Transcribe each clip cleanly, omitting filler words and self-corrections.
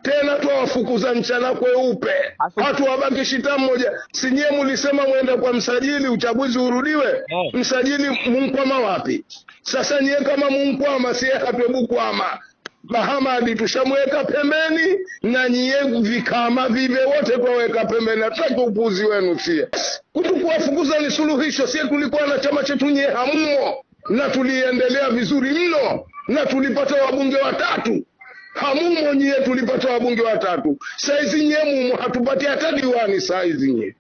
Tena tuwafukuza mchana kweupe. Hatuwabakishi hata mmoja. Si nyie mlisema mwenda kwa msajili uchaguzi urudiwe? Msajili mumkwama wapi? Sasa nyie kama mumkwama si hatuebukwama. Mahamadi tushamweka pembeni na nyie vikama vive wote kwaweka pembeni. Hataki upuzi wenu sie. Kutukuwafukuza ni suluhisho. Sie tulikuwa na chama chetu nyie hamumo. Na tuliendelea vizuri mno. Na tulipata wabunge 3. Hamumo nyie tulipata wabunge 3. Saizi nyie mumo hatupati hata diwani saizi nyie.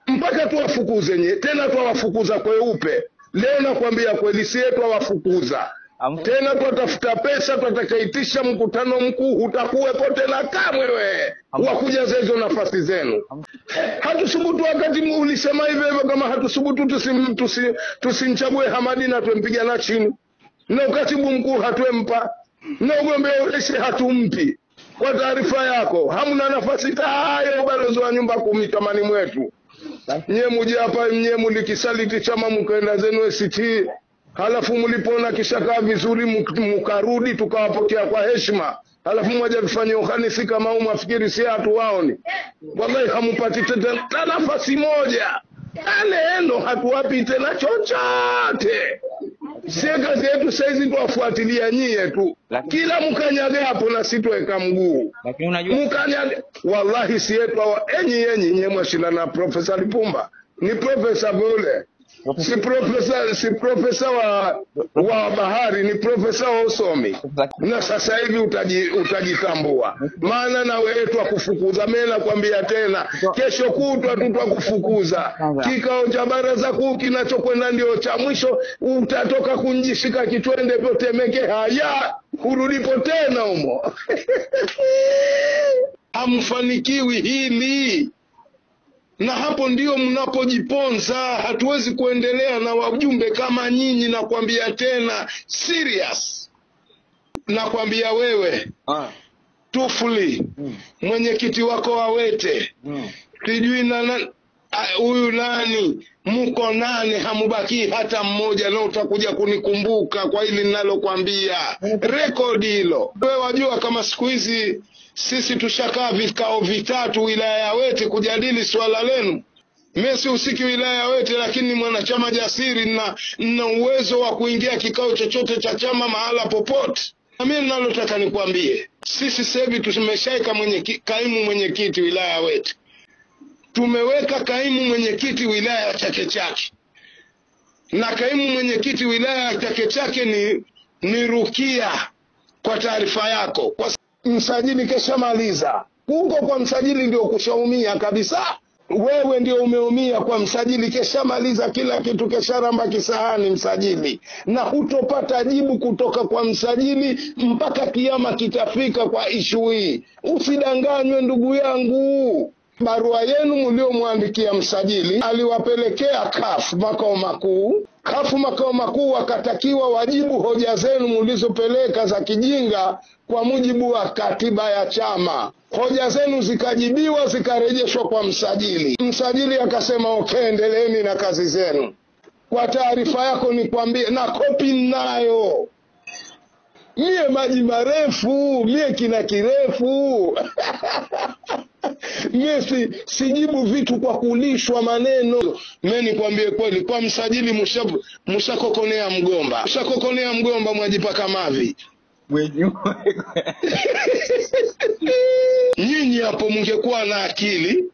Mpaka tuwafukuze nyie. Tena tuwafukuza kweupe. Leo nakwambia kweli si yetu wafukuza. Tena tutatafuta pesa, tutakaitisha mkutano mkuu, utakuwepo tena kamwe wewe. Wakujaza hizo nafasi zenu. Hatusubutu wakati ulisema hivyo kama hatusubutu tusimchague Hamadi na tumpiga na chini. Na katibu mkuu hatuempa. Na ugombea urais hatumpi. Kwa taarifa yako, hamna nafasi tayo balozi wa nyumba 10 tamani mwetu. Nyie muje hapa nyie mlikisaliti chama mkaenda zenu ACT. Halafu mlipona kishaka vizuri mkarudi tukawapokea kwa heshima. Halafu mmoja tufanye uhanisi kama umafikiri si hatu waoni. Wallahi hamupati tena nafasi moja. Neno hatuwapi tena chochote. Sie kazi yetu saizi tuwafuatilia nyie tu. Kila mkanyage hapo na sitoweka mguu. Lakini unajua mkanyage wallahi si yetu enyi nye mwashinda na Profesa Lipumba. Ni profesa vile. Si profesa wa bahari, ni profesa wa usomi. Na sasa hivi utajitambua. Maana na wewe twakufukuza. Mimi nakwambia tena, kesho kutwa tutakufukuza. Kikao cha baraza kuu kinachokwenda ndio cha mwisho, utatoka kunjishika kichwende potemeke haya, urudipo tena humo. Hamfanikiwi hili. Na hapo ndio mnapojiponza. Hatuwezi kuendelea na wajumbe kama nyinyi. Nakwambia tena serious. Nakwambia wewe Tufuli mwenyekiti wako Wawete sijui na huyu nani mko nane hamubaki hata mmoja. Na utakuja kunikumbuka kwa hili ninalokuambia. Rekodi hilo. Wewe wajua kama siku hizi sisi tushakaa vikao 3 wilaya ya Wete kujadili swala lenu. Mimi si usiki wilaya ya Wete, lakini mwanachama jasiri na uwezo wa kuingia kikao chochote cha chama mahala popote. Na mimi ninalotaka nikwambie, sisi sasa hivi tumeshaika kaimu mwenyekiti wilaya ya Wete. Tumeweka kaimu mwenyekiti wilaya ya Chake Chake. Na kaimu mwenyekiti wilaya ya Chake Chake ni Rukia, kwa taarifa yako. Kwa msajili keshamaliza. Huko kwa msajili ndio kushaumia kabisa. Wewe ndio umeumia kwa msajili keshamaliza kila kitu, kesharamba kisahani msajili. Na hutopata jibu kutoka kwa msajili mpaka kiyama kitafika kwa ishu hii. Usidanganywe ndugu yangu. Barua yenu mliomwandikia msajili aliwapelekea CUF makao makuu. CUF makao makuu wakatakiwa wajibu hoja zenu mlizopeleka za kijinga kwa mujibu wa katiba ya chama. Hoja zenu zikajibiwa, zikarejeshwa kwa msajili. Msajili akasema okay, endeleeni na kazi zenu. Kwa taarifa yako nikwambie, na kopi nayo. Mie maji marefu, mie kina kirefu. Mie sijibu vitu kwa kulishwa maneno. Mimi nikwambie kweli, kwa msajili mshakokonea mgomba. Mshakokonea mgomba mwajipaka mavi. Nyinyi hapo mngekuwa na akili,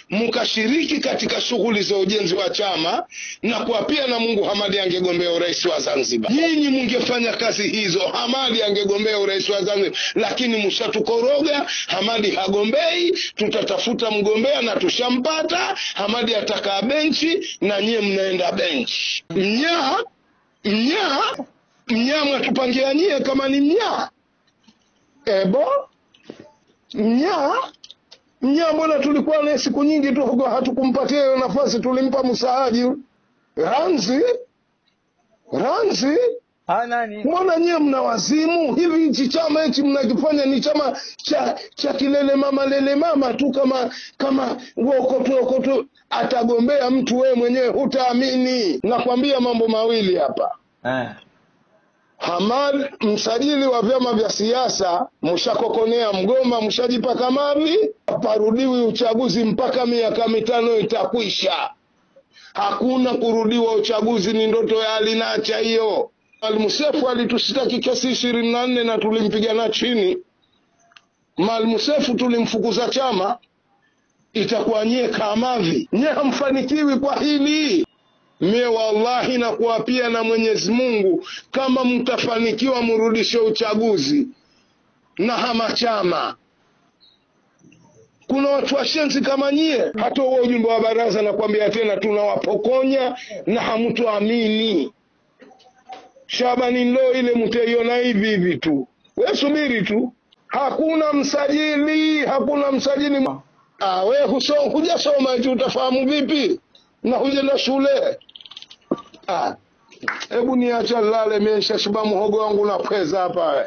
mkashiriki katika shughuli za ujenzi wa chama na kuapia na Mungu Hamadi angegombea urais wa Zanzibar. Nyinyi mngefanya kazi hizo, Hamadi angegombea urais wa Zanzibar. Lakini mshatukoroga, Hamadi hagombei, tutatafuta mgombea na tushampata. Hamadi atakaa benchi na nyie mnaenda benchi. Mnyaa mwatupangia nyie kama ni mnyaa. Ebo? Mnyaa mbona tulikuwa na siku nyingi tu hatukumpatia hiyo nafasi, tulimpa Musaaji. Ranzi? Nani? Mbona nyie mna wazimu? Hivi hichi chama hichi mnakifanya ni chama cha kilele mama tu kama wokoto atagombea mtu wewe mwenyewe hutaamini. Nakwambia mambo mawili hapa. Hamad, msajili wa vyama vya siasa, mshakokonea mgoma, mshajipaka mavi, parudiwi uchaguzi mpaka miaka 5 itakwisha. Hakuna kurudiwa uchaguzi, ni ndoto ya alinacha hiyo. Maalim Seif alitushtaki kesi 24 na tulimpigana chini. Maalim Seif tulimfukuza chama. Itakuwa nyie kamavi, nyie hamfanikiwi kwa hili. Mie wallahi na kuapia na Mwenyezi Mungu, kama mtafanikiwa mrudishe uchaguzi na hama chama. Kuna watu washenzi kama nyie. Hata huo ujumbe wa baraza na kuambia tena, tunawapokonya na hamtuamini. Shabani ndo ile mtaiona hivi hivi tu. Wewe subiri tu. Hakuna msajili, hakuna msajili. Wewe hujasoma eti utafahamu vipi? Na hujenda shule. Hebu niacha lale, mesha shiba muhogo wangu na pweza hapa.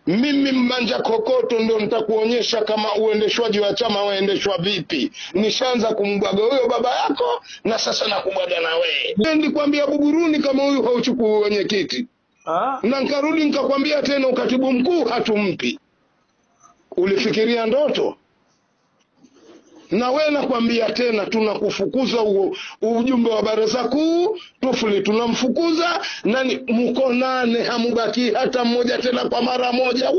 Mimi Mbanja Kokoto ndo nitakuonyesha kama uendeshwaji wa chama waendeshwa vipi. Nishaanza kumbwaga huyo baba yako na sasa nakubwaga na wewe. Ndio kwambia Buguruni kama huyu hauchukui wenyekiti. Na nkarudi nikakwambia tena ukatibu mkuu hatumpi. Ulifikiria ndoto? Na wewe nakwambia tena, tunakufukuza ujumbe wa baraza kuu, Tufuli tunamfukuza, nani mko 8, hamubaki hata mmoja tena kwa mara moja.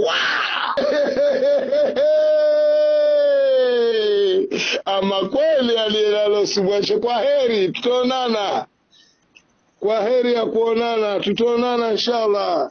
Ama kweli alilalo subwashe. Kwa heri, tutaonana. Kwa heri ya kuonana, tutaonana inshallah.